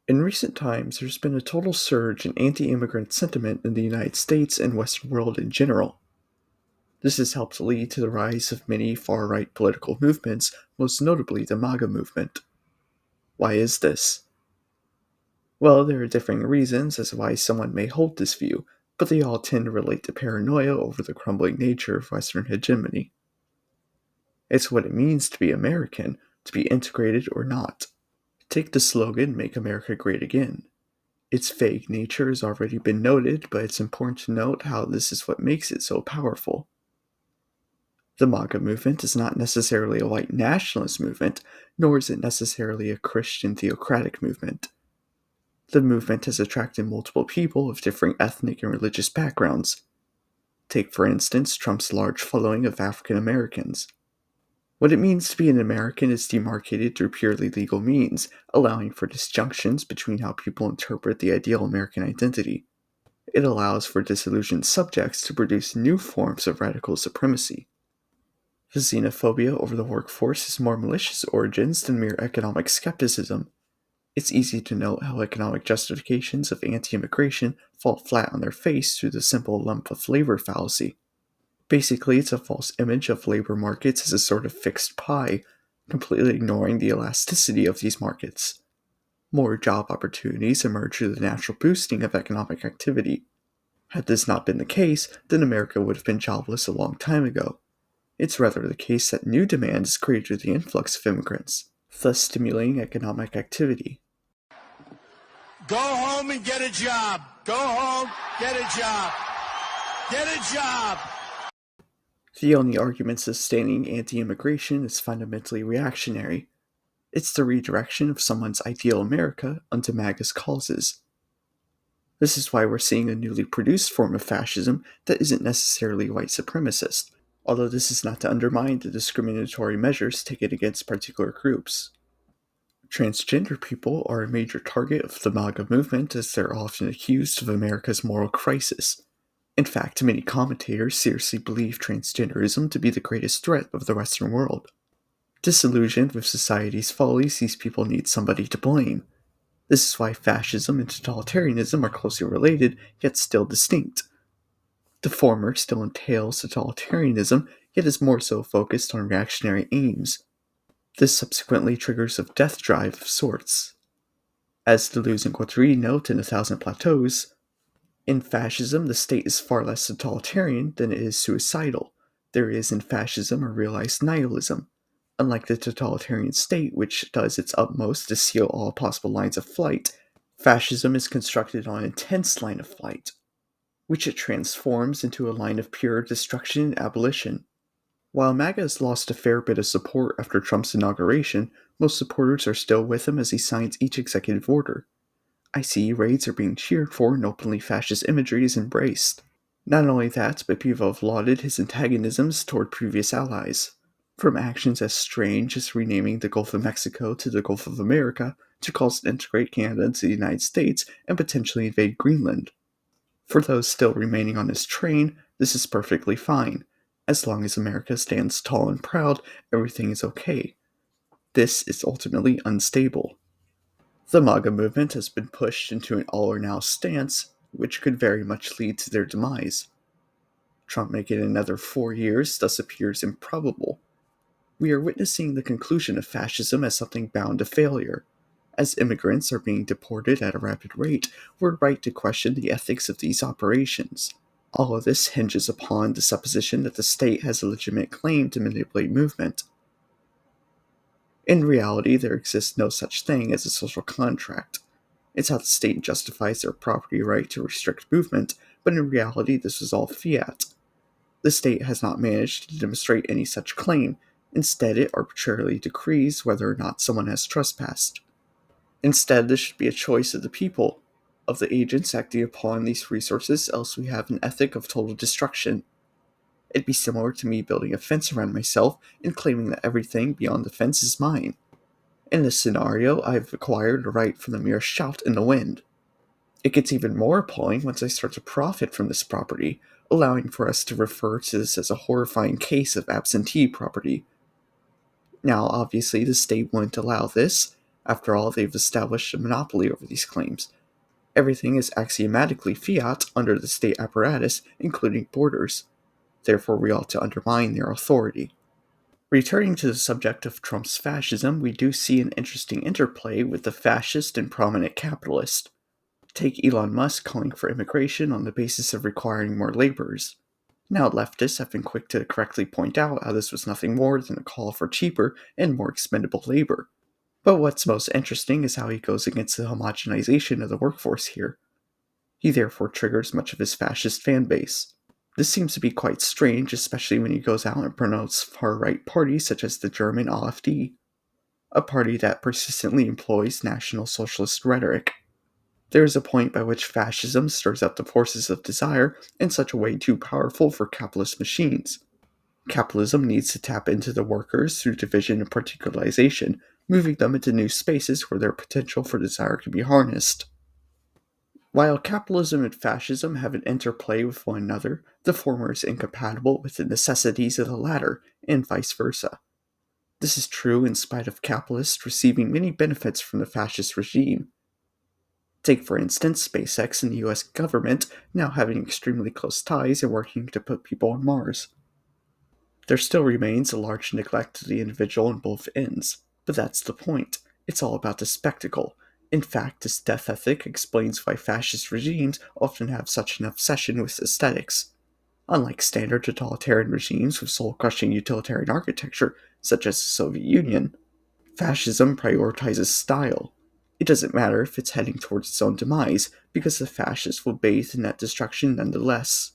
In recent times, there's been a total surge in anti-immigrant sentiment in the United States and Western world in general. This has helped lead to the rise of many far-right political movements, most notably the MAGA movement. Why is this? Well, there are differing reasons as to why someone may hold this view, but they all tend to relate to paranoia over the crumbling nature of Western hegemony. It's what it means to be American, to be integrated or not. Take the slogan, "Make America Great Again." Its vague nature has already been noted, but it's important to note how this is what makes it so powerful. The MAGA movement is not necessarily a white nationalist movement, nor is it necessarily a Christian theocratic movement. The movement has attracted multiple people of differing ethnic and religious backgrounds. Take, for instance, Trump's large following of African Americans. What it means to be an American is demarcated through purely legal means, allowing for disjunctions between how people interpret the ideal American identity. It allows for disillusioned subjects to produce new forms of radical supremacy. The xenophobia over the workforce has more malicious origins than mere economic skepticism. It's easy to note how economic justifications of anti-immigration fall flat on their face through the simple lump of labor fallacy. Basically, it's a false image of labor markets as a sort of fixed pie, completely ignoring the elasticity of these markets. More job opportunities emerge through the natural boosting of economic activity. Had this not been the case, then America would have been jobless a long time ago. It's rather the case that new demand is created through the influx of immigrants, thus stimulating economic activity. Go home and get a job. Go home, get a job. Get a job. The only argument sustaining anti-immigration is fundamentally reactionary. It's the redirection of someone's ideal America onto MAGA's causes. This is why we're seeing a newly produced form of fascism that isn't necessarily white supremacist, although this is not to undermine the discriminatory measures taken against particular groups. Transgender people are a major target of the MAGA movement as they're often accused of America's moral crisis. In fact, many commentators seriously believe transgenderism to be the greatest threat of the Western world. Disillusioned with society's follies, these people need somebody to blame. This is why fascism and totalitarianism are closely related, yet still distinct. The former still entails totalitarianism, yet is more so focused on reactionary aims. This subsequently triggers a death drive of sorts. As Deleuze and Guattari note in A Thousand Plateaus, in fascism the state is far less totalitarian than it is suicidal. There is in fascism a realized nihilism. Unlike the totalitarian state, which does its utmost to seal all possible lines of flight, fascism is constructed on an intense line of flight, which it transforms into a line of pure destruction and abolition. While MAGA has lost a fair bit of support after Trump's inauguration, most supporters are still with him as he signs each executive order. ICE raids are being cheered for and openly fascist imagery is embraced. Not only that, but people have lauded his antagonisms toward previous allies. From actions as strange as renaming the Gulf of Mexico to the Gulf of America, to calls to integrate Canada into the United States and potentially invade Greenland. For those still remaining on his train, this is perfectly fine. As long as America stands tall and proud, everything is okay. This is ultimately unstable. The MAGA movement has been pushed into an all or now stance, which could very much lead to their demise. Trump making another 4 years thus appears improbable. We are witnessing the conclusion of fascism as something bound to failure. As immigrants are being deported at a rapid rate, we're right to question the ethics of these operations. All of this hinges upon the supposition that the state has a legitimate claim to manipulate movement. In reality, there exists no such thing as a social contract. It's how the state justifies their property right to restrict movement, but in reality this is all fiat. The state has not managed to demonstrate any such claim. Instead, it arbitrarily decrees whether or not someone has trespassed. Instead, this should be a choice of the people, of the agents acting upon these resources, else we have an ethic of total destruction. It'd be similar to me building a fence around myself and claiming that everything beyond the fence is mine. In this scenario, I've acquired a right from the mere shout in the wind. It gets even more appalling once I start to profit from this property, allowing for us to refer to this as a horrifying case of absentee property. Now, obviously, the state wouldn't allow this. After all, they've established a monopoly over these claims. Everything is axiomatically fiat under the state apparatus, including borders. Therefore, we ought to undermine their authority. Returning to the subject of Trump's fascism, we do see an interesting interplay with the fascist and prominent capitalist. Take Elon Musk calling for immigration on the basis of requiring more laborers. Now, leftists have been quick to correctly point out how this was nothing more than a call for cheaper and more expendable labor. But what's most interesting is how he goes against the homogenization of the workforce here. He therefore triggers much of his fascist fan base. This seems to be quite strange, especially when he goes out and promotes far-right parties such as the German AfD, a party that persistently employs National Socialist rhetoric. There is a point by which fascism stirs up the forces of desire in such a way too powerful for capitalist machines. Capitalism needs to tap into the workers through division and particularization, moving them into new spaces where their potential for desire can be harnessed. While capitalism and fascism have an interplay with one another, the former is incompatible with the necessities of the latter, and vice versa. This is true in spite of capitalists receiving many benefits from the fascist regime. Take, for instance, SpaceX and the US government now having extremely close ties and working to put people on Mars. There still remains a large neglect of the individual on both ends, but that's the point. It's all about the spectacle. In fact, this death ethic explains why fascist regimes often have such an obsession with aesthetics. Unlike standard totalitarian regimes with soul-crushing utilitarian architecture, such as the Soviet Union, fascism prioritizes style. It doesn't matter if it's heading towards its own demise, because the fascists will bathe in that destruction nonetheless.